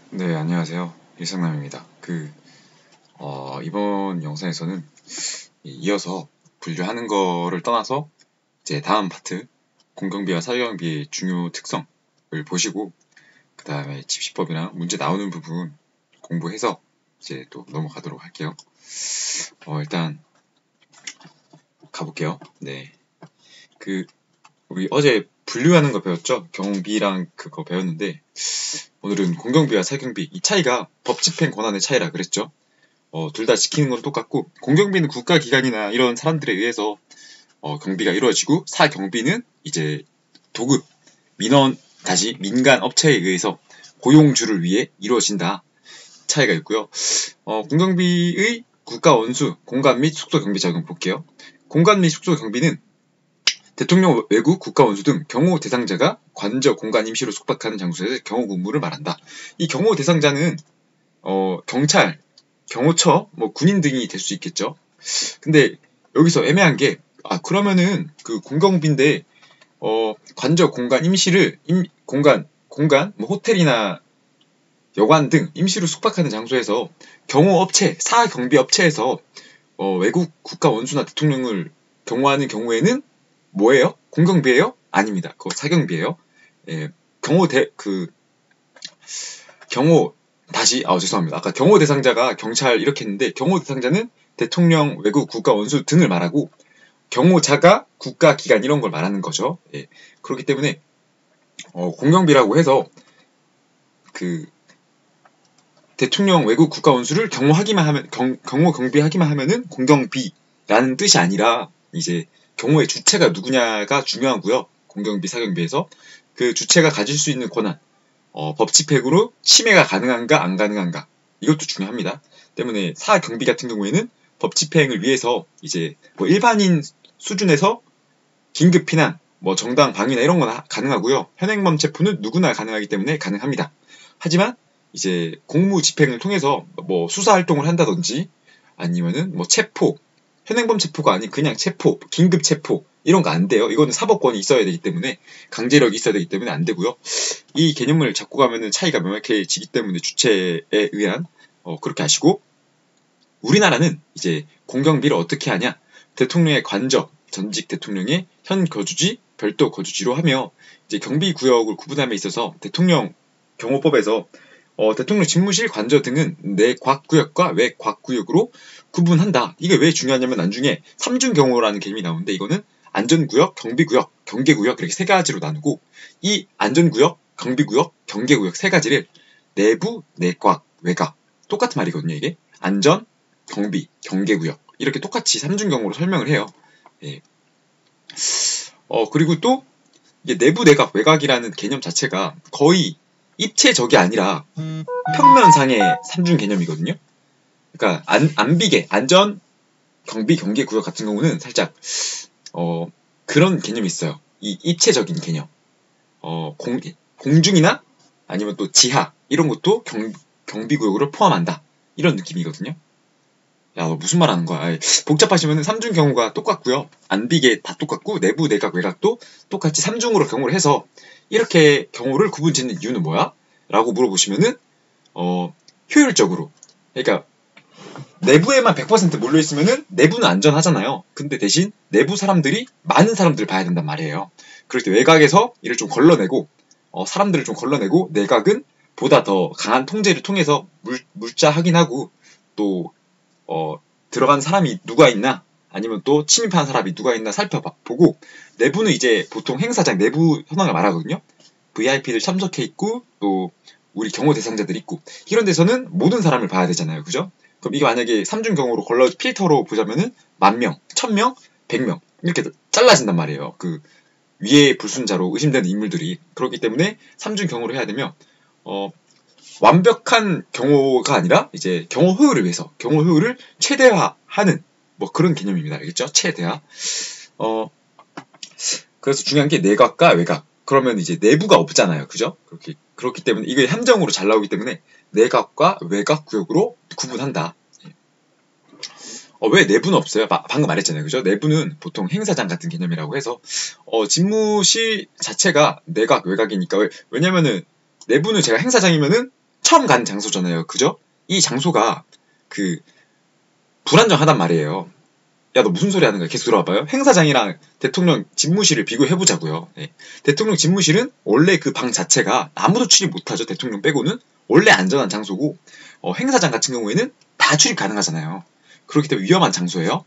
네, 안녕하세요. 일상남입니다. 이번 영상에서는 이어서 분류하는 거를 떠나서 이제 다음 파트, 공경비와 사교경비의 중요 특성을 보시고, 그 다음에 집시법이나 문제 나오는 부분 공부해서 이제 또 넘어가도록 할게요. 일단 가볼게요. 네. 우리 어제 분류하는 거 배웠죠? 경비랑 그거 배웠는데, 오늘은 공경비와 사경비, 이 차이가 법 집행 권한의 차이라 그랬죠? 둘 다 지키는 건 똑같고, 공경비는 국가기관이나 이런 사람들에 의해서 경비가 이루어지고, 사경비는 이제 도급, 민간 업체에 의해서 고용주를 위해 이루어진다. 차이가 있고요. 공경비의 국가 원수, 공간 및 숙소 경비 적용 볼게요. 공간 및 숙소 경비는 대통령 외국 국가 원수 등 경호 대상자가 관저 공간 임시로 숙박하는 장소에서 경호 근무를 말한다. 이 경호 대상자는 경찰, 경호처, 군인 등이 될 수 있겠죠. 근데 여기서 애매한 게, 그러면은 그 공경비인데, 관저 공간 임시를, 호텔이나 여관 등 임시로 숙박하는 장소에서 경호업체, 사경비업체에서 외국 국가 원수나 대통령을 경호하는 경우에는 뭐예요? 공경비예요? 아닙니다. 그거 사경비예요. 예, 죄송합니다. 아까 경호 대상자가 경찰 이렇게 했는데, 경호 대상자는 대통령, 외국 국가 원수 등을 말하고, 경호자가 국가기관 이런 걸 말하는 거죠. 예, 그렇기 때문에 공경비라고 해서 대통령, 외국 국가 원수를 경호 경비하기만 하면은 공경비라는 뜻이 아니라, 이제 경호의 주체가 누구냐가 중요하고요. 공경비, 사경비에서 그 주체가 가질 수 있는 권한, 법 집행으로 침해가 가능한가 안 가능한가, 이것도 중요합니다. 때문에 사경비 같은 경우에는 법 집행을 위해서 이제 일반인 수준에서 긴급 피난, 정당 방위나 이런 건 가능하고요. 현행범 체포는 누구나 가능하기 때문에 가능합니다. 하지만 이제 공무 집행을 통해서 수사 활동을 한다든지, 아니면은 체포, 현행범 체포가 아닌 그냥 체포, 긴급 체포 이런 거 안 돼요. 이거는 사법권이 있어야 되기 때문에, 강제력이 있어야 되기 때문에 안 되고요. 이 개념을 잡고 가면은 차이가 명확해지기 때문에, 주체에 의한 그렇게 하시고, 우리나라는 이제 공경비를 어떻게 하냐? 대통령의 관저, 전직 대통령의 현 거주지, 별도 거주지로 하며, 이제 경비구역을 구분함에 있어서 대통령 경호법에서 대통령 집무실, 관저 등은 내곽구역과 외곽구역으로 구분한다. 이게 왜 중요하냐면, 나중에 삼중경호라는 개념이 나오는데, 이거는 안전구역, 경비구역, 경계구역 이렇게 세 가지로 나누고, 이 안전구역, 경비구역, 경계구역 세 가지를 내부, 내곽, 외곽, 똑같은 말이거든요. 이게 안전, 경비, 경계구역 이렇게 똑같이 삼중경호로 설명을 해요. 예. 그리고 또 이게 내부, 내각, 외곽이라는 개념 자체가 거의 입체적이 아니라 평면상의 삼중 개념이거든요. 그러니까 안비계, 안전, 경비, 경계구역 같은 경우는 살짝 그런 개념이 있어요. 이 입체적인 개념. 공중이나 아니면 또 지하 이런 것도 경비구역으로 포함한다. 이런 느낌이거든요. 야, 너 무슨 말 하는 거야? 복잡하시면 삼중 경우가 똑같고요. 안비계 다 똑같고, 내부, 내각, 외곽도 똑같이 삼중으로 경호를 해서, 이렇게 경호를 구분 짓는 이유는 뭐야? 라고 물어보시면은, 효율적으로. 그러니까, 내부에만 100% 몰려있으면은, 내부는 안전하잖아요. 근데 대신, 내부 사람들이 많은 사람들을 봐야 된단 말이에요. 그럴 때 외곽에서 이를 좀 걸러내고, 사람들을 좀 걸러내고, 내각은 보다 더 강한 통제를 통해서 물자 확인하고, 또 들어간 사람이 누가 있나, 아니면 또 침입한 사람이 누가 있나 살펴보고, 내부는 이제 보통 행사장 내부 현황을 말하거든요. VIP들 참석해 있고, 또 우리 경호 대상자들 있고, 이런 데서는 모든 사람을 봐야 되잖아요. 그죠? 그럼 이게 만약에 삼중 경호로 필터로 보자면은 10,000명, 1,000명, 100명 이렇게 잘라진단 말이에요. 그 위에 불순자로 의심되는 인물들이. 그렇기 때문에 삼중 경호를 해야 되면 완벽한 경호가 아니라 이제 경호 효율을 위해서, 경호 효율을 최대화하는 그런 개념입니다. 알겠죠? 최대화. 그래서 중요한 게 내각과 외각. 그러면 이제 내부가 없잖아요. 그죠? 그렇기 때문에 이게 함정으로 잘 나오기 때문에 내각과 외각 구역으로 구분한다. 왜 내부는 없어요? 방금 말했잖아요. 그죠? 내부는 보통 행사장 같은 개념이라고 해서 집무실 자체가 내각, 외각이니까. 왜냐면은 내부는 제가 행사장이면은 처음 간 장소잖아요. 그죠? 이 장소가 그 불안정하단 말이에요. 야, 너 무슨 소리 하는 거야? 계속 들어와봐요. 행사장이랑 대통령 집무실을 비교해보자고요. 예. 대통령 집무실은 원래 그 방 자체가 아무도 출입 못하죠. 대통령 빼고는. 원래 안전한 장소고, 행사장 같은 경우에는 다 출입 가능하잖아요. 그렇기 때문에 위험한 장소예요.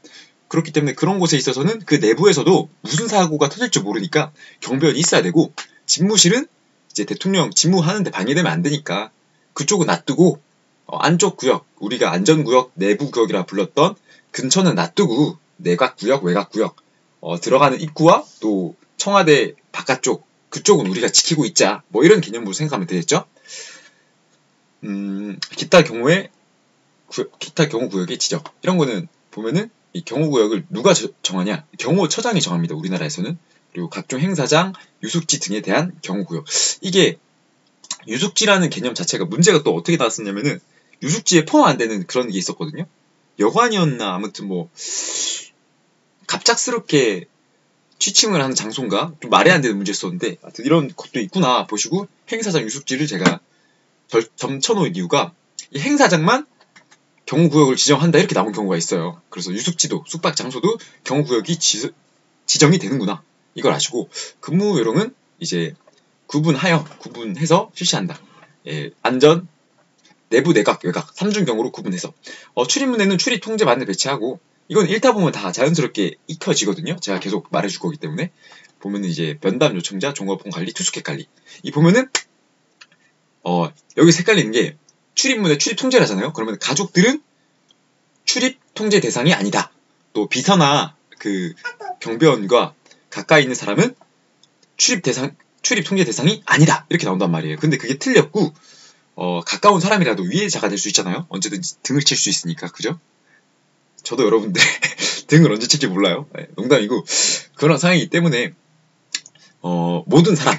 그렇기 때문에 그런 곳에 있어서는 그 내부에서도 무슨 사고가 터질지 모르니까 경비원이 있어야 되고, 집무실은 이제 대통령 집무하는데 방해되면 안 되니까 그쪽은 놔두고, 안쪽 구역, 우리가 안전구역, 내부구역이라 불렀던 근처는 놔두고 내각구역, 외곽구역, 들어가는 입구와 또 청와대 바깥쪽, 그쪽은 우리가 지키고 있자. 뭐 이런 개념으로 생각하면 되겠죠? 기타 경우 구역의 지적. 이런 거는 보면은 이 경호구역을 누가 정하냐? 경호처장이 정합니다. 우리나라에서는. 그리고 각종 행사장, 유숙지 등에 대한 경호구역. 이게 유숙지라는 개념 자체가 문제가 또 어떻게 나왔었냐면은 유숙지에 포함 안 되는 그런 게 있었거든요. 여관이었나 아무튼 뭐 갑작스럽게 취침을 하는 장소인가 좀 말이 안 되는 문제였었는데 하여튼 이런 것도 있구나 보시고 행사장 유숙지를 제가 점쳐놓은 이유가 이 행사장만 경호구역을 지정한다 이렇게 나온 경우가 있어요. 그래서 유숙지도 숙박 장소도 경호구역이 지정이 되는구나 이걸 아시고 근무 요령은 이제 구분해서 실시한다. 예, 안전 내부, 내각, 외곽 3중 경우로 구분해서 출입문에는 출입 통제반을 배치하고 이건 읽다 보면 다 자연스럽게 익혀지거든요. 제가 계속 말해줄 거기 때문에 보면은 이제 면담 요청자, 종업원 관리, 투숙객 관리 이 보면은 여기서 헷갈리는 게 출입문에 출입 통제를 하잖아요. 그러면 가족들은 출입 통제 대상이 아니다. 또 비서나 그 경비원과 가까이 있는 사람은 출입 통제 대상이 아니다. 이렇게 나온단 말이에요. 근데 그게 틀렸고 가까운 사람이라도 위해자가 될 수 있잖아요. 언제든지 등을 칠 수 있으니까. 그죠? 저도 여러분들 등을 언제 칠지 몰라요. 네, 농담이고 그런 상황이기 때문에 모든 사람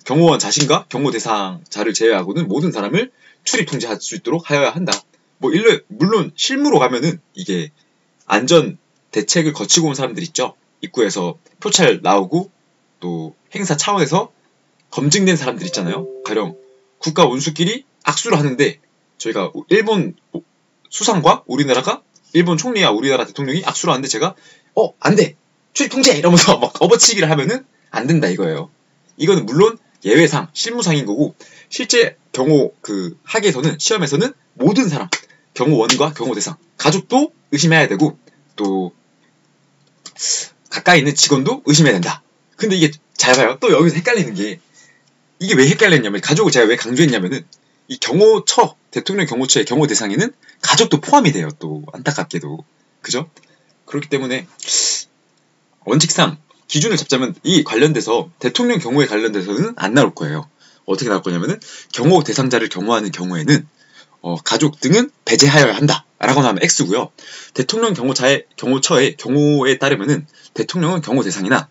경호원 자신과 경호 대상자를 제외하고는 모든 사람을 출입 통제할 수 있도록 하여야 한다. 물론 실무로 가면은 이게 안전 대책을 거치고 온 사람들 있죠. 입구에서 표찰 나오고 또 행사 차원에서 검증된 사람들 있잖아요. 가령 국가 원수끼리 악수를 하는데 저희가 일본 수상과 우리나라가 일본 총리와 우리나라 대통령이 악수를 하는데 제가 안 돼! 출입 통제! 이러면서 막 업어치기를 하면은 안 된다 이거예요. 이거는 물론 예외상, 실무상인 거고 실제 경호 학에서는 시험에서는 모든 사람 경호원과 경호대상 가족도 의심해야 되고 또 가까이 있는 직원도 의심해야 된다. 근데 이게 잘 봐요. 또 여기서 헷갈리는 게 이게 왜 헷갈렸냐면 가족을 제가 왜 강조했냐면은 이 경호처 대통령 경호처의 경호 대상에는 가족도 포함이 돼요. 또 안타깝게도 그죠? 그렇기 때문에 원칙상 기준을 잡자면 이 관련돼서 대통령 경호에 관련돼서는 안 나올 거예요. 어떻게 나올 거냐면은 경호 대상자를 경호하는 경우에는 가족 등은 배제하여야 한다. 라고 나오면 X고요. 대통령 경호처의 경호에 따르면은 대통령은 경호 대상이나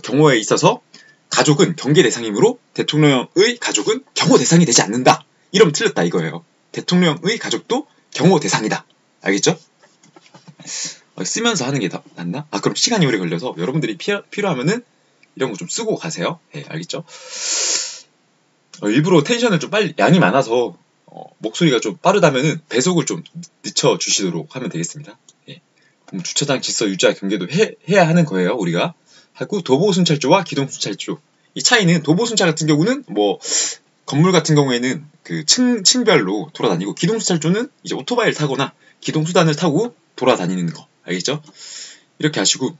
경호에 있어서 가족은 경계 대상이므로 대통령의 가족은 경호 대상이 되지 않는다. 이러면 틀렸다 이거예요. 대통령의 가족도 경호 대상이다. 알겠죠? 쓰면서 하는 게 낫나? 그럼 시간이 오래 걸려서 여러분들이 필요하면은 이런 거 좀 쓰고 가세요. 네, 알겠죠? 일부러 텐션을 좀 양이 많아서 목소리가 좀 빠르다면은 배속을 좀 늦춰주시도록 하면 되겠습니다. 예. 그럼 주차장 질서 유지와 경계도 해야 하는 거예요, 우리가. 하고 도보순찰조와 기동순찰조. 이 차이는 도보순찰 같은 경우는 건물 같은 경우에는 그 층별로 돌아다니고 기동순찰조는 이제 오토바이를 타거나 기동수단을 타고 돌아다니는 거. 알겠죠? 이렇게 하시고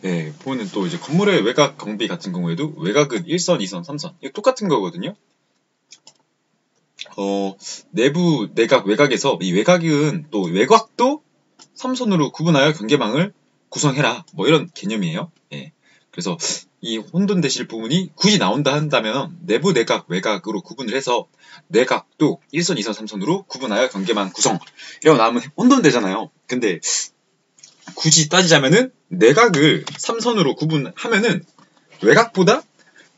네, 보면 또 이제 건물의 외곽 경비 같은 경우에도 외곽은 1선, 2선, 3선 이거 똑같은 거거든요. 내부, 내각, 외곽에서 이 외곽은 또 외곽도 3선으로 구분하여 경계망을 구성해라. 이런 개념이에요. 예. 그래서 이 혼돈되실 부분이 굳이 나온다 한다면 내부, 내각, 외곽으로 구분을 해서 내각도 1선, 2선, 3선으로 구분하여 경계망 구성. 이러고 나오면 혼돈되잖아요. 근데 굳이 따지자면은 내각을 3선으로 구분하면은 외곽보다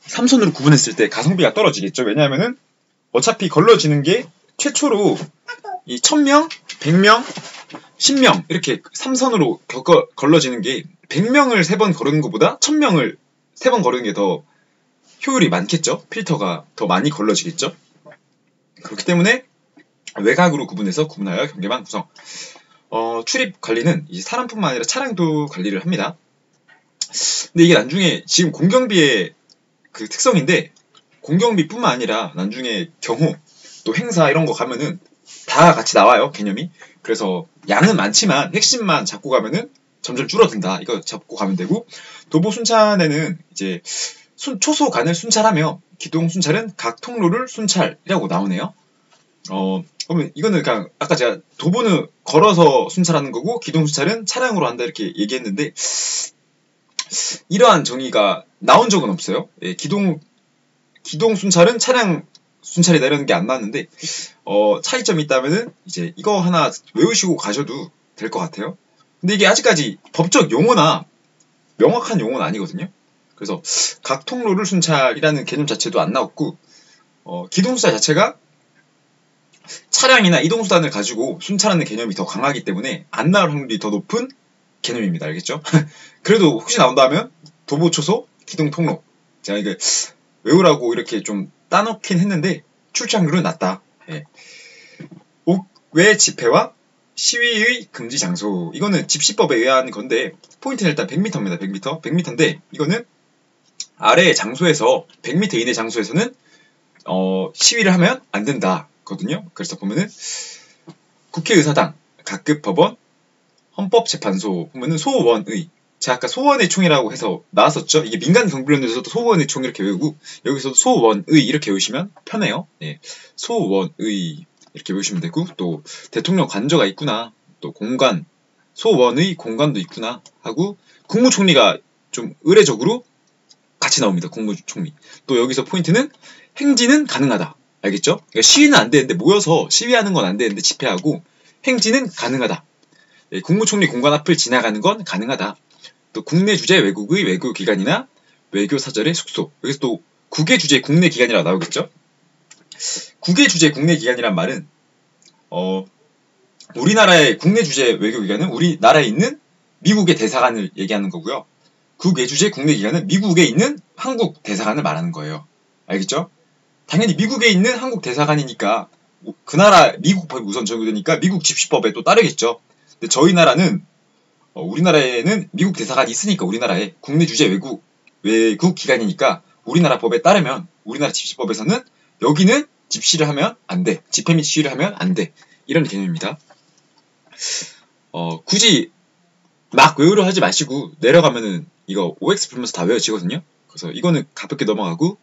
3선으로 구분했을 때 가성비가 떨어지겠죠. 왜냐하면은 어차피 걸러지는 게 최초로 이 1000명, 100명, 10명 이렇게 3선으로 걸러지는 게 100명을 3번 거르는 것보다 1000명을 3번 거르는 게 더 효율이 많겠죠. 필터가 더 많이 걸러지겠죠. 그렇기 때문에 외곽으로 구분하여 경계망 구성. 출입 관리는 이제 사람뿐만 아니라 차량도 관리를 합니다. 근데 이게 나중에 지금 공경비의 그 특성인데, 공경비뿐만 아니라 나중에 경호 또 행사 이런 거 가면은 다 같이 나와요, 개념이. 그래서 양은 많지만 핵심만 잡고 가면은 점점 줄어든다. 이거 잡고 가면 되고, 도보 순찰에는 이제 초소 간을 순찰하며 기동 순찰은 각 통로를 순찰이라고 나오네요. 그러면 이거는 그냥 아까 제가 도보는 걸어서 순찰하는 거고 기동 순찰은 차량으로 한다 이렇게 얘기했는데, 이러한 정의가 나온 적은 없어요. 예, 기동 순찰은 차량 순찰이다 이런 게 안 나왔는데, 차이점이 있다면은 이제 이거 하나 외우시고 가셔도 될 것 같아요. 근데 이게 아직까지 법적 용어나 명확한 용어는 아니거든요. 그래서 각 통로를 순찰이라는 개념 자체도 안 나왔고, 기동 순찰 자체가 차량이나 이동수단을 가지고 순찰하는 개념이 더 강하기 때문에 안 나올 확률이 더 높은 개념입니다. 알겠죠? 그래도 혹시 나온다면 도보 초소, 기동 통로. 제가 이게 외우라고 이렇게 좀 따놓긴 했는데 출장률은 낮다. 예. 옥외 집회와 시위의 금지 장소. 이거는 집시법에 의한 건데 포인트는 일단 100m입니다. 100m인데 이거는 아래의 장소에서 100m 이내 장소에서는 시위를 하면 안 된다. 거든요. 그래서 보면은 국회의사당, 각급 법원, 헌법재판소 보면은 소원의, 제가 아까 소원의 총이라고 해서 나왔었죠. 이게 민간 경비론에서도 소원의 총 이렇게 외우고 여기서도 소원의 이렇게 외우시면 편해요. 예. 소원의 이렇게 외우시면 되고, 또 대통령 관저가 있구나, 또 공관, 소원의 공관도 있구나 하고, 국무총리가 좀 의례적으로 같이 나옵니다. 국무총리. 또 여기서 포인트는 행진은 가능하다. 알겠죠? 그러니까 시위는 안 되는데, 모여서 시위하는 건 안 되는데 집회하고, 행진은 가능하다. 예, 국무총리 공관 앞을 지나가는 건 가능하다. 또 국내 주재 외국의 외교기관이나 외교사절의 숙소. 여기서 또 국외 주재 국내 기관이라고 나오겠죠? 국외 주재 국내 기관이란 말은 우리나라의 국내 주재 외교기관은 우리나라에 있는 미국의 대사관을 얘기하는 거고요. 국외 주재 국내 기관은 미국에 있는 한국 대사관을 말하는 거예요. 알겠죠? 당연히 미국에 있는 한국 대사관이니까 그 나라 미국 법이 우선 적용되니까 미국 집시법에 또 따르겠죠. 근데 저희 나라는 우리나라에는 미국 대사관이 있으니까, 우리나라에 국내 주재 외국 기관이니까 우리나라 법에 따르면 우리나라 집시법에서는 여기는 집시를 하면 안 돼. 집회 및 시위를 하면 안 돼. 이런 개념입니다. 굳이 막 외우려 하지 마시고 내려가면은 이거 OX 불면서 다 외워지거든요. 그래서 이거는 가볍게 넘어가고,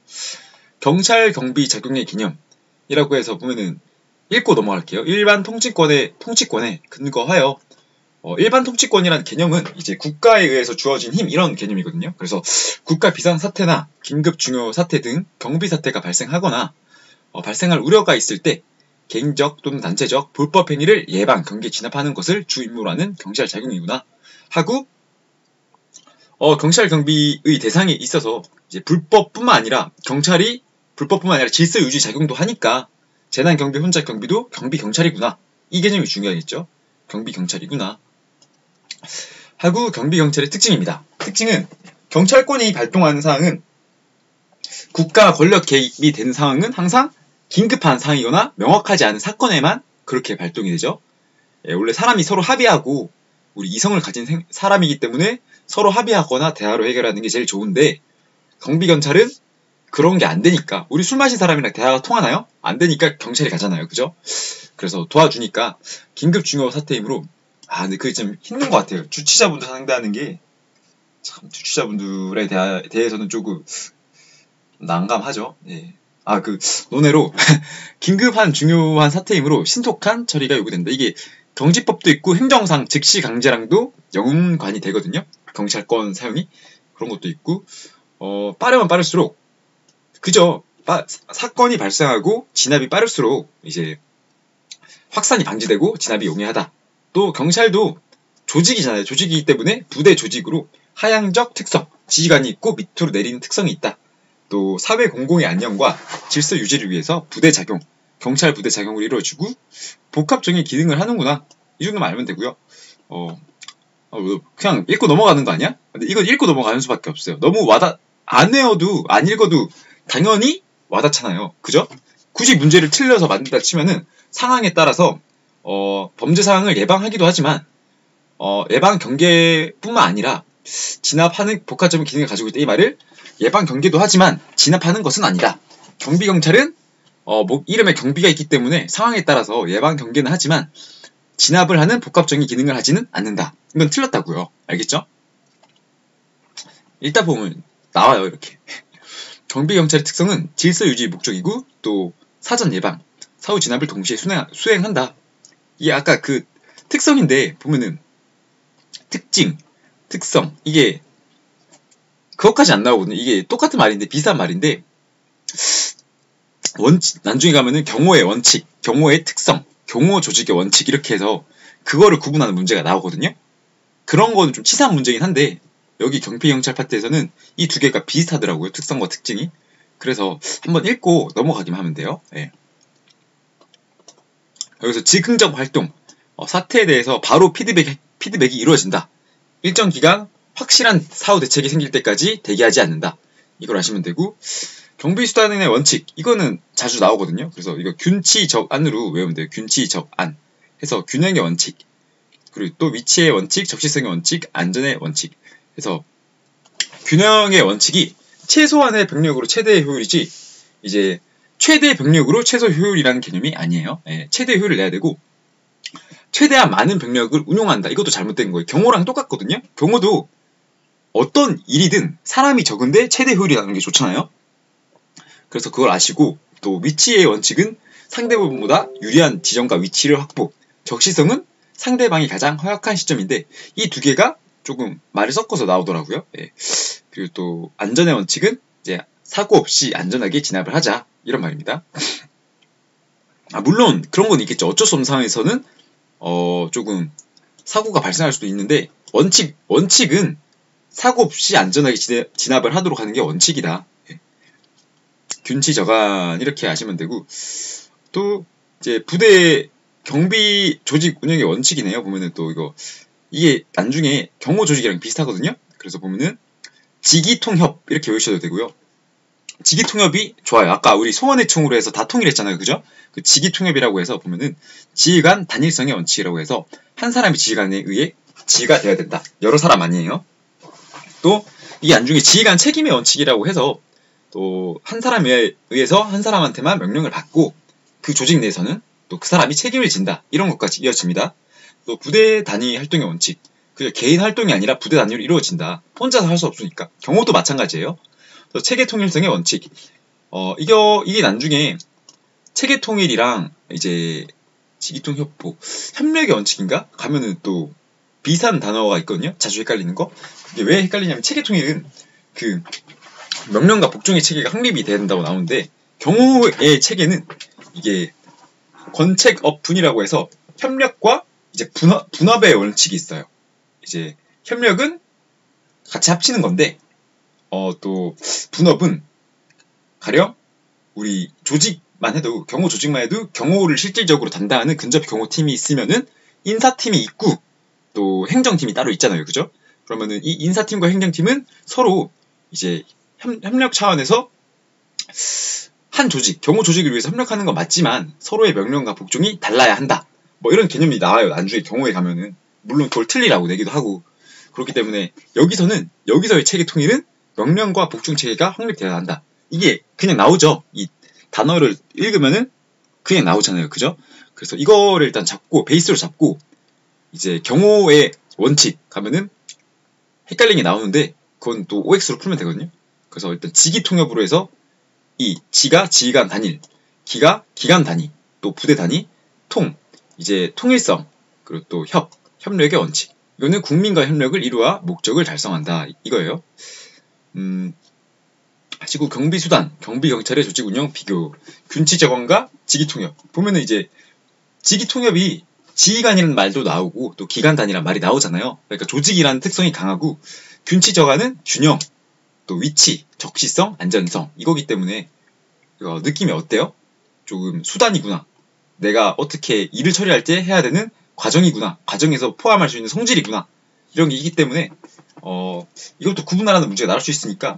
경찰 경비 작용의 개념이라고 해서 보면은 읽고 넘어갈게요. 일반 통치권에 근거하여, 일반 통치권이라는 개념은 이제 국가에 의해서 주어진 힘, 이런 개념이거든요. 그래서 국가 비상사태나 긴급 중요 사태 등 경비 사태가 발생하거나 발생할 우려가 있을 때 개인적 또는 단체적 불법 행위를 예방, 경계, 진압하는 것을 주 임무로 하는 경찰 작용이구나 하고, 경찰 경비의 대상에 있어서 이제 불법뿐만 아니라 질서 유지 작용도 하니까 재난 경비, 혼잡 경비도 경비 경찰이구나. 이 개념이 중요하겠죠. 경비 경찰이구나 하고, 경비 경찰의 특징입니다. 특징은 경찰권이 발동하는 사항은, 국가 권력 개입이 된 상황은 항상 긴급한 상황이거나 명확하지 않은 사건에만 그렇게 발동이 되죠. 예, 원래 사람이 서로 합의하고, 우리 이성을 가진 사람이기 때문에 서로 합의하거나 대화로 해결하는 게 제일 좋은데, 경비경찰은 그런 게 안 되니까, 우리 술 마신 사람이랑 대화가 통하나요? 안 되니까 경찰이 가잖아요. 그죠? 그래서 도와주니까 긴급 중요 사태이므로, 근데 그게 좀 힘든 것 같아요. 주치자분들 상대하는 게, 참, 주치자분들에 대해서는 조금 난감하죠. 예. 논외로, 긴급한 중요한 사태이므로 신속한 처리가 요구된다. 이게 경지법도 있고 행정상 즉시 강제랑도 연관이 되거든요. 경찰권 사용이. 그런 것도 있고, 빠르면 빠를수록, 그죠? 사건이 발생하고 진압이 빠를수록 이제 확산이 방지되고 진압이 용이하다. 또 경찰도 조직이잖아요. 조직이기 때문에 부대 조직으로 하향적 특성, 지휘관이 있고 밑으로 내리는 특성이 있다. 또 사회 공공의 안녕과 질서 유지를 위해서 경찰 부대 작용을 이루어주고 복합적인 기능을 하는구나. 이 정도만 알면 되고요. 그냥 읽고 넘어가는 거 아니야? 근데 이건 읽고 넘어가는 수밖에 없어요. 너무 안 외워도 안 읽어도 당연히 와닿잖아요. 그죠? 굳이 문제를 틀려서 만든다 치면은 상황에 따라서 범죄 사항을 예방하기도 하지만 예방 경계뿐만 아니라 진압하는 복합적인 기능을 가지고 있다. 이 말을 예방 경계도 하지만 진압하는 것은 아니다. 경비 경찰은 이름에 경비가 있기 때문에 상황에 따라서 예방 경계는 하지만 진압을 하는 복합적인 기능을 하지는 않는다. 이건 틀렸다고요. 알겠죠? 읽다 보면 나와요. 이렇게. 경비 경찰의 특성은 질서 유지 목적이고 또 사전 예방, 사후 진압을 동시에 수행한다. 이게 아까 그 특성인데 보면은 특징, 특성 이게 그것까지 안 나오거든요. 이게 똑같은 말인데 비슷한 말인데 나중에 가면은 경호의 원칙, 경호의 특성, 경호 조직의 원칙 이렇게 해서 그거를 구분하는 문제가 나오거든요. 그런 거는 좀 치사한 문제긴 한데 여기 경비경찰 파트에서는 이 두 개가 비슷하더라고요. 특성과 특징이. 그래서 한번 읽고 넘어가기만 하면 돼요. 네. 여기서 즉흥적 활동, 사태에 대해서 바로 피드백이 이루어진다. 일정 기간 확실한 사후 대책이 생길 때까지 대기하지 않는다. 이걸 아시면 되고 경비수단의 원칙 이거는 자주 나오거든요. 그래서 이거 균치적안으로 외우면 돼요. 균치적안 해서 균형의 원칙 그리고 또 위치의 원칙, 적시성의 원칙, 안전의 원칙 해서 균형의 원칙이 최소한의 병력으로 최대의 효율이지 이제 최대의 병력으로 최소 효율이라는 개념이 아니에요. 예, 최대의 효율을 내야 되고 최대한 많은 병력을 운용한다. 이것도 잘못된 거예요. 경호랑 똑같거든요. 경호도 어떤 일이든 사람이 적은데 최대 효율이 나는 게 좋잖아요. 그래서 그걸 아시고 또 위치의 원칙은 상대방보다 유리한 지점과 위치를 확보 적시성은 상대방이 가장 허약한 시점인데 이 두 개가 조금 말을 섞어서 나오더라고요. 예. 그리고 또 안전의 원칙은 이제 사고 없이 안전하게 진압을 하자 이런 말입니다. 물론 그런 건 있겠죠. 어쩔 수 없는 상황에서는 조금 사고가 발생할 수도 있는데 원칙은 사고 없이 안전하게 진압을 하도록 하는 게 원칙이다. 예. 균치저간 이렇게 아시면 되고 또 이제 부대 경비 조직 운영의 원칙이네요. 보면은 또 이게 나중에 경호 조직이랑 비슷하거든요. 그래서 보면은 지기통협 이렇게 외우셔도 되고요. 지기통협이 좋아요. 아까 우리 소원회총으로 해서 다 통일했잖아요. 그죠? 그 지기통협이라고 해서 보면은 지휘관 단일성의 원칙이라고 해서 한 사람이 지휘관에 의해 지휘가 되어야 된다. 여러 사람 아니에요. 또 이게 나중에 지휘관 책임의 원칙이라고 해서 또 한 사람에 의해서 한 사람한테만 명령을 받고 그 조직 내에서는 또 그 사람이 책임을 진다. 이런 것까지 이어집니다. 또 부대 단위 활동의 원칙. 그게 개인 활동이 아니라 부대 단위로 이루어진다. 혼자서 할 수 없으니까. 경호도 마찬가지예요. 또 체계 통일성의 원칙. 이게 나중에 체계 통일이랑 이제 지기통협보 협력의 원칙인가? 가면은 또 비슷한 단어가 있거든요. 자주 헷갈리는 거. 이게 왜 헷갈리냐면 체계 통일은 그 명령과 복종의 체계가 확립이 돼야 된다고 나오는데 경호의 체계는 이게 권책업분이라고 해서 협력과 이제 분업의 원칙이 있어요. 이제 협력은 같이 합치는 건데 또 분업은 가령 우리 조직만 해도 경호 조직만 해도 경호를 실질적으로 담당하는 근접 경호팀이 있으면은 인사팀이 있고 또 행정팀이 따로 있잖아요. 그죠? 그러면은 이 인사팀과 행정팀은 서로 이제 협력 차원에서 한 조직, 경호 조직을 위해서 협력하는 건 맞지만 서로의 명령과 복종이 달라야 한다. 뭐 이런 개념이 나와요. 나중에 경호에 가면은. 물론 그걸 틀리라고 내기도 하고. 그렇기 때문에 여기서의 체계 통일은 명령과 복종 체계가 확립되어야 한다. 이게 그냥 나오죠. 이 단어를 읽으면은 그냥 나오잖아요. 그죠? 그래서 이거를 일단 베이스로 잡고 이제 경호의 원칙 가면은 헷갈린 게 나오는데 그건 또 OX로 풀면 되거든요. 그래서 일단 지기통협으로 해서 이 지가 지휘관 단일, 기가 기관 단위, 또 부대 단위, 이제 통일성, 그리고 또 협력의 원칙. 이거는 국민과 협력을 이루어 목적을 달성한다. 이거예요. 하시고 경비수단, 경비경찰의 조직 운영 비교, 균치적원과 지기통협. 보면은 이제 지기통협이 지휘관이라는 말도 나오고 또 기관 단위라는 말이 나오잖아요. 그러니까 조직이라는 특성이 강하고 균치적안은 균형, 또 위치, 적시성, 안전성 이거기 때문에 느낌이 어때요? 조금 수단이구나. 내가 어떻게 일을 처리할 때 해야 되는 과정이구나. 과정에서 포함할 수 있는 성질이구나. 이런 게 있기 때문에 이것도 구분하라는 문제가 나올 수 있으니까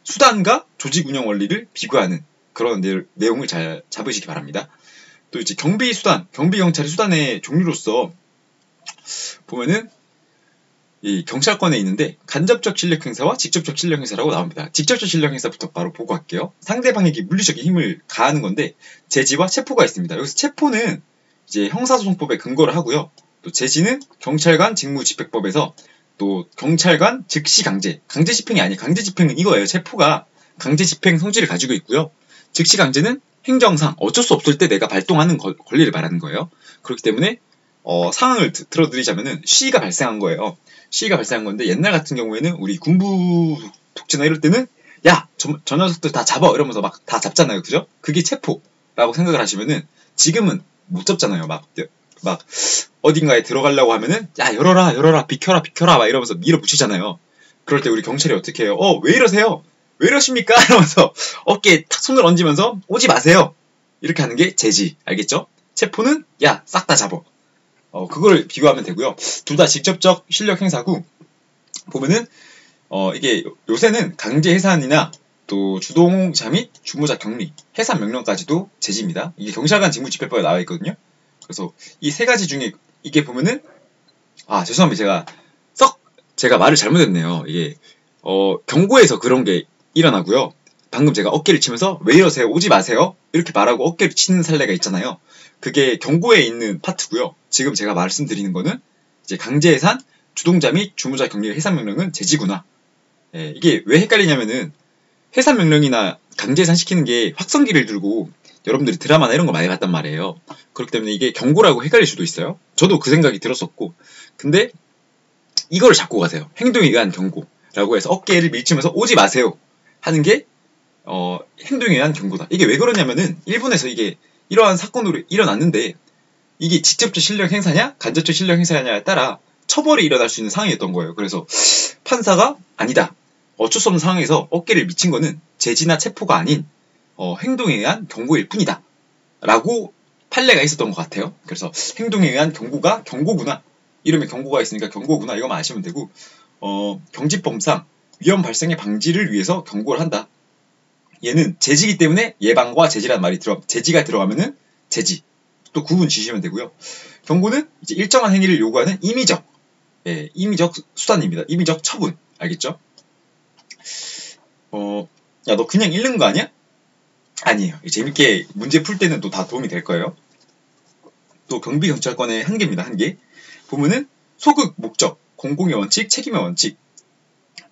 수단과 조직 운영 원리를 비교하는 그런 내용을 잘 잡으시기 바랍니다. 또 이제 경비 수단, 경비 경찰의 수단의 종류로서 보면은 이 경찰권에 있는데 간접적 실력 행사와 직접적 실력 행사라고 나옵니다. 직접적 실력 행사부터 바로 보고 갈게요. 상대방에게 물리적인 힘을 가하는 건데 제지와 체포가 있습니다. 여기서 체포는 이제 형사소송법에 근거를 하고요. 또 제지는 경찰관 직무집행법에서 또 경찰관 즉시 강제 집행이 아니에요. 강제 집행은 이거예요. 체포가 강제 집행 성질을 가지고 있고요. 즉시 강제는 행정상 어쩔 수 없을 때 내가 발동하는 권리를 말하는 거예요. 그렇기 때문에 상황을 들어드리자면은 시위가 발생한 거예요. 시위가 발생한 건데 옛날 같은 경우에는 우리 군부 독재나 이럴 때는 야, 저 녀석들 다 잡아 이러면서 막 다 잡잖아요. 그죠? 그게 체포라고 생각을 하시면은 지금은 못 잡잖아요. 막 어딘가에 들어가려고 하면은 야, 열어라 비켜라 막 이러면서 밀어붙이잖아요. 그럴 때 우리 경찰이 어떻게 해요? 왜 이러세요? 왜 이러십니까? 이러면서 어깨에 탁 손을 얹으면서 오지 마세요. 이렇게 하는 게 제지. 알겠죠? 체포는 야, 싹 다 잡아. 그걸 비교하면 되고요. 둘 다 직접적 실력 행사고 보면은 이게 요새는 강제 해산이나 또 주동자 및 주무자 격리, 해산 명령까지도 제지입니다. 이게 경찰관 직무집행법에 나와 있거든요. 그래서 이 세 가지 중에 이게 보면은 죄송합니다. 제가 말을 잘못했네요. 이게 경고에서 그런 게 일어나고요. 방금 제가 어깨를 치면서 왜 이러세요? 오지 마세요. 이렇게 말하고 어깨를 치는 사례가 있잖아요. 그게 경고에 있는 파트고요. 지금 제가 말씀드리는 거는 이제 강제해산, 주동자 및 주무자 격리 해산 명령은 제지구나. 이게 왜 헷갈리냐면은 해산 명령이나 강제해산 시키는 게 확성기를 들고 여러분들이 드라마나 이런 거 많이 봤단 말이에요. 그렇기 때문에 이게 경고라고 헷갈릴 수도 있어요. 저도 그 생각이 들었었고. 근데 이거를 잡고 가세요. 행동에 의한 경고라고 해서 어깨를 밀치면서 오지 마세요 하는 게 행동에 의한 경고다. 이게 왜 그러냐면은 일본에서 이게 이러한 사건으로 일어났는데 이게 직접적 실력 행사냐 간접적 실력 행사냐에 따라 처벌이 일어날 수 있는 상황이었던 거예요. 그래서 판사가 아니다. 어쩔 수 없는 상황에서 어깨를 미친 거는 제지나 체포가 아닌 행동에 의한 경고일 뿐이다. 라고 판례가 있었던 것 같아요. 그래서 행동에 의한 경고가 경고구나. 이름에 경고가 있으니까 경고구나. 이거만 아시면 되고 경집법상 위험 발생의 방지를 위해서 경고를 한다. 얘는 제지기 때문에 예방과 제지라는 말이 제지가 들어가면은 제지. 또 구분 지시면 되고요. 경고는 이제 일정한 행위를 요구하는 임의적 수단입니다. 임의적 처분. 알겠죠? 야, 너 그냥 읽는 거 아니야? 아니에요. 재밌게 문제 풀 때는 또 다 도움이 될 거예요. 또 경비경찰권의 한계입니다. 한계. 보면은 소극, 목적, 공공의 원칙, 책임의 원칙,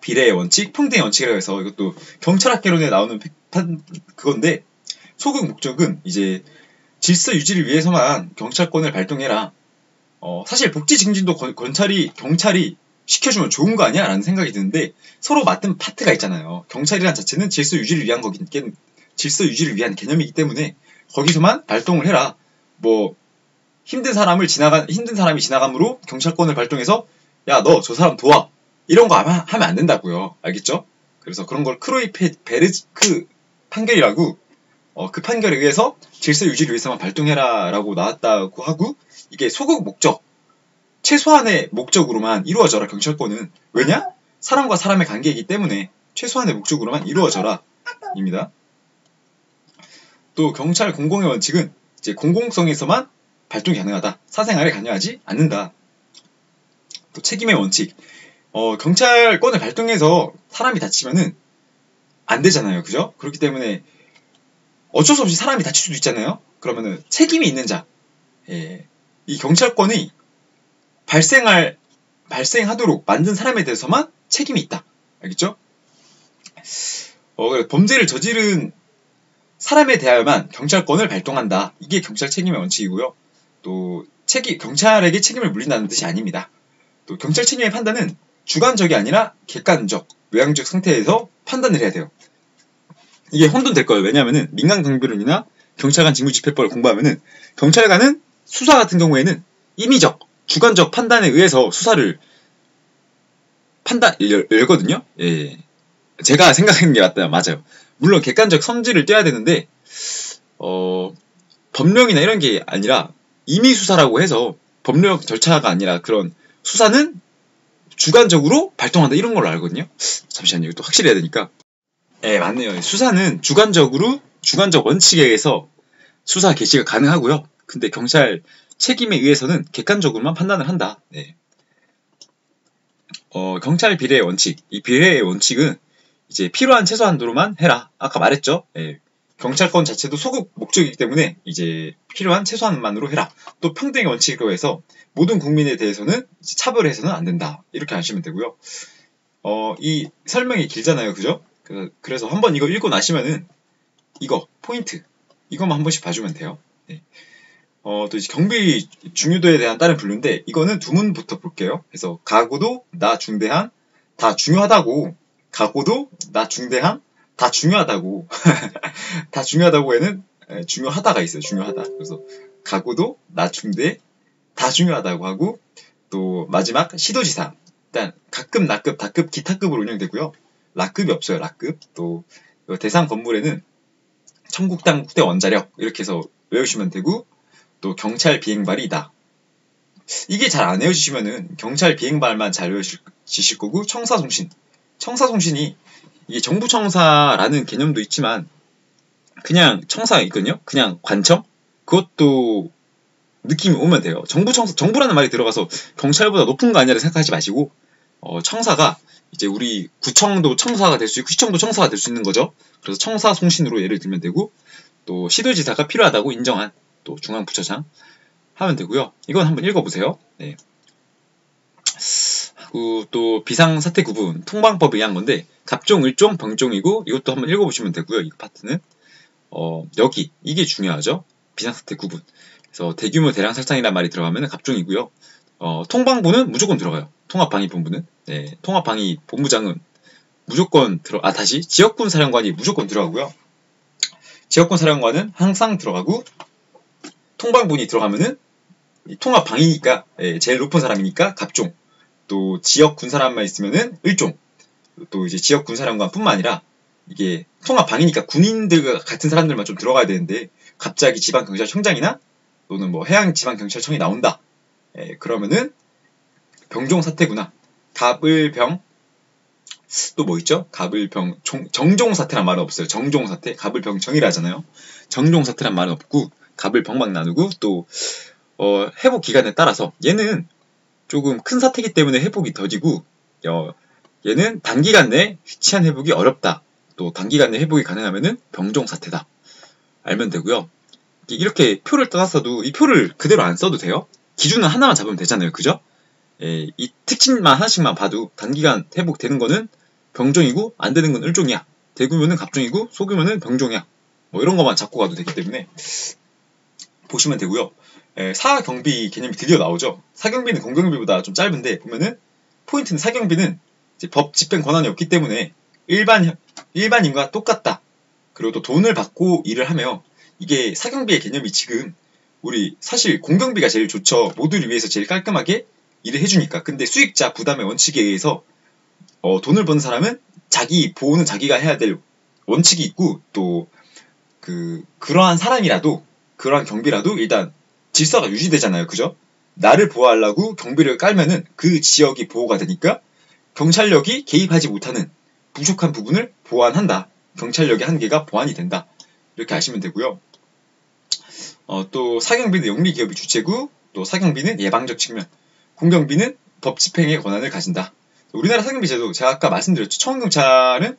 비례의 원칙, 평등의 원칙이라고 해서 이것도 경찰학개론에 나오는 그건데 소극 목적은 이제 질서 유지를 위해서만 경찰권을 발동해라. 사실 복지 증진도 경찰이 시켜주면 좋은 거 아니야? 라는 생각이 드는데 서로 맡은 파트가 있잖아요. 경찰이란 자체는 질서 유지를 위한 개념이기 때문에 거기서만 발동을 해라. 힘든 사람이 지나감으로 경찰권을 발동해서 야, 너 저 사람 도와. 이런 거 하면 안 된다고요. 알겠죠? 그래서 그런 걸 크로이페베르크 판결이라고 그 판결에 의해서 질서 유지를 위해서만 발동해라 라고 나왔다고 하고 이게 소극 목적 최소한의 목적으로만 이루어져라. 경찰권은 왜냐? 사람과 사람의 관계이기 때문에 최소한의 목적으로만 이루어져라 입니다. 또 경찰 공공의 원칙은 이제 공공성에서만 발동이 가능하다. 사생활에 관여하지 않는다. 또 책임의 원칙. 경찰권을 발동해서 사람이 다치면은 안 되잖아요. 그죠? 그렇기 때문에 어쩔 수 없이 사람이 다칠 수도 있잖아요. 그러면은 책임이 있는 자. 이 경찰권이 발생하도록 만든 사람에 대해서만 책임이 있다. 알겠죠? 범죄를 저지른 사람에 대하여만 경찰권을 발동한다. 이게 경찰 책임의 원칙이고요. 또 경찰에게 책임을 물린다는 뜻이 아닙니다. 또 경찰 책임의 판단은 주관적이 아니라 객관적, 외향적 상태에서 판단을 해야 돼요. 이게 혼돈될 거예요. 왜냐하면은 민간경비론이나 경찰관 직무집행법을 공부하면은 경찰관은 수사 같은 경우에는 임의적, 주관적 판단에 의해서 수사를 열거든요. 예. 제가 생각하는 게 맞아요. 물론 객관적 성질을 떼야 되는데 법령이나 이런 게 아니라 임의수사라고 해서 법령 절차가 아니라 그런 수사는 주관적으로 발동한다 이런 걸로 알거든요. 잠시만요. 이것도 확실히 해야 되니까. 예, 맞네요. 수사는 주관적 원칙에 의해서 수사 개시가 가능하고요. 근데 경찰 책임에 의해서는 객관적으로만 판단을 한다. 네. 경찰 비례의 원칙. 이 비례의 원칙은 이제 필요한 최소한도로만 해라. 아까 말했죠. 예. 경찰권 자체도 소급 목적이기 때문에 이제 필요한 최소한만으로 해라. 또 평등의 원칙으로 해서 모든 국민에 대해서는 차별해서는 안 된다. 이렇게 아시면 되고요. 이 설명이 길잖아요. 그죠? 그래서 한번 이거 읽고 나시면은 이거 포인트 이것만 한 번씩 봐주면 돼요. 네. 또 이제 경비 중요도에 대한 다른 분류인데 이거는 두 문부터 볼게요. 그래서 가고도 나 중대한 다 중요하다고 가고도 나 중대한 다 중요하다고 다 중요하다고에는 중요하다가 있어요. 중요하다. 그래서 가고도 나 중대 다 중요하다고 하고 또 마지막 시도지사 일단 가급, 나급, 다급, 기타급으로 운영되고요. 라급이 없어요. 라급. 또 대상 건물에는 청국당 국대 원자력 이렇게 해서 외우시면 되고 또 경찰 비행발이다. 이게 잘 안 외워지시면은 경찰 비행발만 잘 외워지실 거고 청사송신이 이게 정부청사라는 개념도 있지만 그냥 청사가 있거든요. 그냥 관청 그것도 느낌이 오면 돼요. 정부라는 말이 들어가서 경찰보다 높은 거 아니라 생각하지 마시고 청사가 이제 우리 구청도 청사가 될 수 있고 시청도 청사가 될 수 있는 거죠. 그래서 청사송신으로 예를 들면 되고 또 시도지사가 필요하다고 인정한 또 중앙부처장 하면 되고요. 이건 한번 읽어보세요. 네. 그리고 또 비상사태 구분 통방법에 의한 건데 갑종, 을종, 병종이고 이것도 한번 읽어보시면 되고요. 이 파트는 여기 이게 중요하죠. 비상사태 구분. 그래서 대규모 대량 살상이라는 말이 들어가면 갑종이고요. 통방부는 무조건 들어가요. 통합방위본부는. 네, 통합방위본부장은 무조건 다시 지역군 사령관이 무조건 들어가고요. 지역군 사령관은 항상 들어가고 통방군이 들어가면은 통합방위니까 제일 높은 사람이니까 갑종. 또 지역 군사람만 있으면은 을종. 또 이제 지역 군사령관뿐만 아니라 이게 통합방위니까 군인들 같은 사람들만 좀 들어가야 되는데 갑자기 지방경찰청장이나 또는 뭐 해양지방경찰청이 나온다. 그러면은 병종사태구나. 갑을병 또 뭐 있죠? 갑을병 정종사태란 말은 없어요. 정종사태 갑을병정이라 하잖아요. 정종사태란 말은 없고 갑을병만 나누고 또 회복 기간에 따라서 얘는 조금 큰 사태이기 때문에 회복이 더디고 얘는 단기간 내에 치안 회복이 어렵다. 또 단기간 내 회복이 가능하면은 병종사태다. 알면 되고요. 이렇게 표를 떠났어도 이 표를 그대로 안 써도 돼요. 기준은 하나만 잡으면 되잖아요. 그죠? 이 특징만 하나씩만 봐도 단기간 회복되는 거는 병종이고 안 되는 건 을종이야. 대규모는 갑종이고 소규모는 병종이야. 뭐 이런 것만 잡고 가도 되기 때문에 보시면 되고요. 사경비 개념이 드디어 나오죠. 사경비는 공경비보다 좀 짧은데 보면은 포인트는 사경비는 이제 법 집행 권한이 없기 때문에 일반인과 똑같다. 그리고 또 돈을 받고 일을 하며 이게 사경비의 개념이 지금 우리 사실 공경비가 제일 좋죠. 모두를 위해서 제일 깔끔하게 일을 해주니까. 근데 수익자 부담의 원칙에 의해서 돈을 버는 사람은 자기 보호는 자기가 해야 될 원칙이 있고 또 그러한 사람이라도 그러한 경비라도 일단 질서가 유지되잖아요. 그죠? 나를 보호하려고 경비를 깔면은 그 지역이 보호가 되니까 경찰력이 개입하지 못하는 부족한 부분을 보완한다. 경찰력의 한계가 보완이 된다. 이렇게 아시면 되고요. 또 사경비는 영리기업이 주체고 또 사경비는 예방적 측면 공경비는 법 집행의 권한을 가진다. 우리나라 사경비 제도 제가 아까 말씀드렸죠. 청원경찰은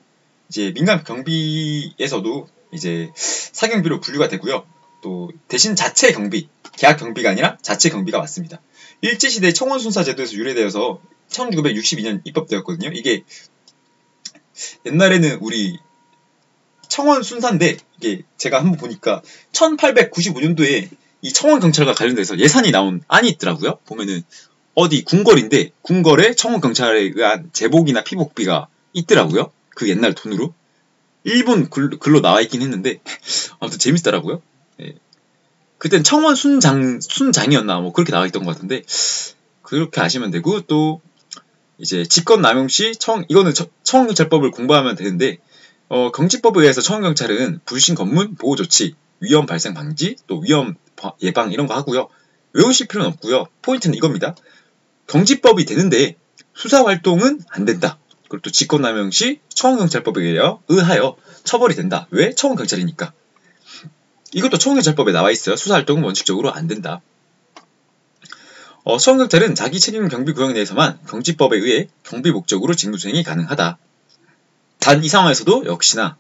이제 민간 경비에서도 이제 사경비로 분류가 되고요. 또 대신 자체 경비, 계약 경비가 아니라 자체 경비가 맞습니다. 일제시대 청원순사제도에서 유래되어서 1962년 입법되었거든요. 이게 옛날에는 우리 청원순사인데 이게 제가 한번 보니까 1895년도에 이 청원경찰과 관련돼서 예산이 나온 안이 있더라고요. 보면은 어디 궁궐인데 궁궐에 청원경찰에 의한 제복이나 피복비가 있더라고요. 그 옛날 돈으로. 일본 글로 나와 있긴 했는데 아무튼 재밌더라고요. 그땐 청원 순장이었나 뭐 그렇게 나와 있던 것 같은데 그렇게 아시면 되고 또 이제 직권남용 시 이거는 청원경찰법을 공부하면 되는데 경칙법에 의해서 청원경찰은 불신 검문 보호 조치 위험 발생 방지 또 위험 예방 이런 거 하고요. 외우실 필요는 없고요. 포인트는 이겁니다. 경칙법이 되는데 수사 활동은 안 된다. 그리고 또 직권남용 시 청원경찰법에 의하여 처벌이 된다. 왜? 청원경찰이니까. 이것도 청원경찰법에 나와 있어요. 수사활동은 원칙적으로 안 된다. 청원경찰은 자기 책임 경비구역 내에서만 경지법에 의해 경비 목적으로 직무수행이 가능하다. 단 이 상황에서도 역시나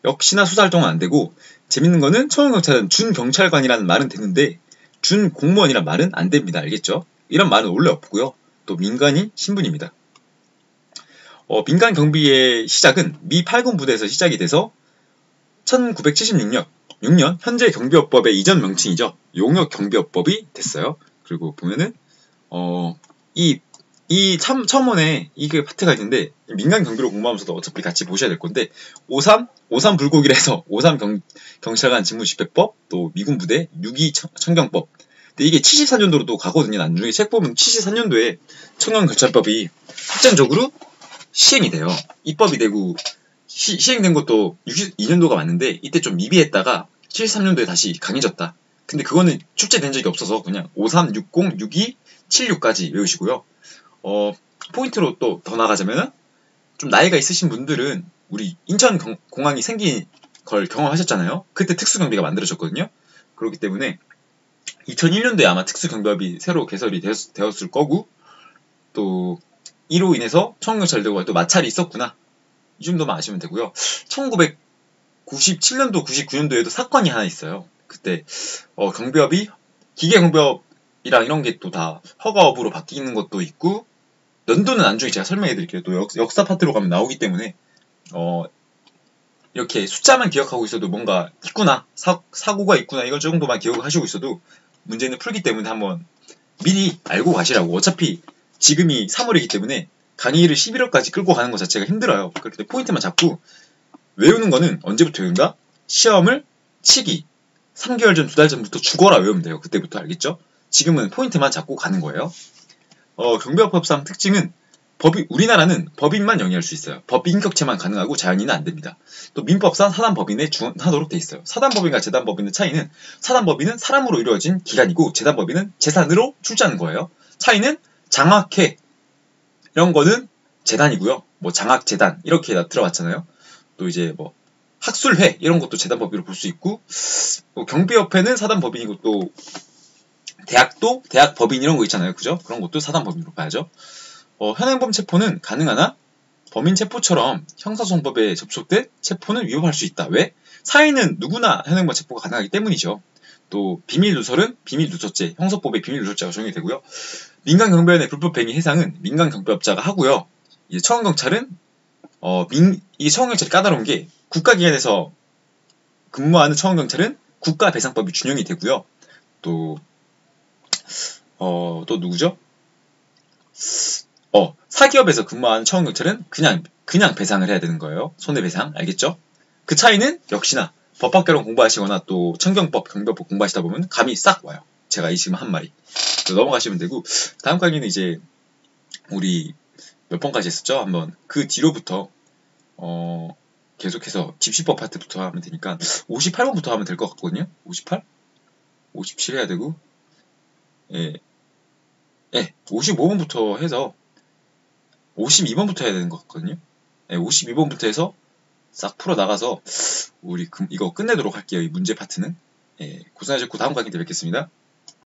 수사활동은 안 되고, 재밌는 거는 청원경찰은 준경찰관이라는 말은 되는데 준공무원이란 말은 안 됩니다. 알겠죠? 이런 말은 원래 없고요. 또 민간인 신분입니다. 민간 경비의 시작은 미 8군 부대에서 시작이 돼서 1976년 현재 경비업법의 이전 명칭이죠. 용역경비업법이 됐어요. 그리고 보면은 이 첨언에 이게 파트가 있는데, 민간 경비로 공부하면서도 어차피 같이 보셔야 될 건데, 53 불고기를 해서 53 경찰관 직무집행법, 또 미군 부대 6.2 청경법. 근데 이게 74년도로 또 가거든요. 나중에 책 보면 74년도에 청경경찰법이 확정적으로 시행이 돼요. 입법이 되고 시행된 것도 62년도가 맞는데, 이때 좀 미비했다가 73년도에 다시 강해졌다. 근데 그거는 출제된 적이 없어서 그냥 53, 60, 62, 76까지 외우시고요. 포인트로 또 더 나가자면은, 좀 나이가 있으신 분들은 우리 인천 공항이 생긴 걸 경험하셨잖아요. 그때 특수경비가 만들어졌거든요. 그렇기 때문에 2001년도에 아마 특수경비법이 새로 개설이 되었을 거고, 또 이로 인해서 청원경찰들과 또 마찰이 있었구나, 이 정도만 아시면 되고요. 1997년도, 99년도에도 사건이 하나 있어요. 그때 경비업이 기계경비업이랑 이런 게 또 다 허가업으로 바뀌는 것도 있고, 연도는 나중에 제가 설명해 드릴게요. 또 역사 파트로 가면 나오기 때문에 이렇게 숫자만 기억하고 있어도 뭔가 있구나, 사고가 있구나, 이걸 정도만 기억을 하시고 있어도 문제는 풀기 때문에 한번 미리 알고 가시라고. 어차피 지금이 3월이기 때문에 강의를 11월까지 끌고 가는 것 자체가 힘들어요. 그렇기 때문에 포인트만 잡고 외우는 거는 언제부터 외운다? 시험을 치기 3개월 전, 2달 전부터 죽어라 외우면 돼요. 그때부터. 알겠죠? 지금은 포인트만 잡고 가는 거예요. 경비업법상 특징은 우리나라는 법인만 영위할 수 있어요. 법인 격체만 가능하고 자연인은 안 됩니다. 또 민법상 사단법인에 준하도록 돼 있어요. 사단법인과 재단법인의 차이는, 사단법인은 사람으로 이루어진 기관이고 재단법인은 재산으로 출자하는 거예요. 차이는 장학회 이런 거는 재단이고요. 뭐 장학재단 이렇게 들어갔잖아요. 또 이제 뭐 학술회 이런 것도 재단법인으로 볼 수 있고, 경비협회는 사단법인이고, 또 대학도 대학법인 이런 거 있잖아요. 그죠? 그런 것도 사단법인으로 봐야죠. 현행범 체포는 가능하나 범인 체포처럼 형사소송법에 접촉된 체포는 위법할 수 있다. 왜? 사인은 누구나 현행범 체포가 가능하기 때문이죠. 또 비밀누설은 비밀누설죄, 형사법에 비밀누설죄가 적용이 되고요. 민간경비원의 불법행위 해상은 민간경비업자가 하고요. 이제 청원경찰은 이게 청원경찰이 까다로운 게, 국가기관에서 근무하는 청원경찰은 국가배상법이 준용이 되고요. 또 누구죠? 사기업에서 근무하는 청원경찰은 그냥 배상을 해야 되는 거예요. 손해배상. 알겠죠? 그 차이는 역시나 법학개론 공부하시거나 또 청경법, 경비법 공부하시다 보면 감이 싹 와요. 제가 지금 한 말이. 넘어가시면 되고, 다음 강의는 이제 우리 몇 번까지 했었죠? 한번 그 뒤로부터 계속해서 집시법 파트부터 하면 되니까 58번부터 하면 될 것 같거든요. 58? 57 해야 되고, 55번부터 해서 52번부터 해야 되는 것 같거든요. 52번부터 해서 싹 풀어 나가서 우리 이거 끝내도록 할게요. 이 문제 파트는. 고생하셨고 다음 강의 때 뵙겠습니다.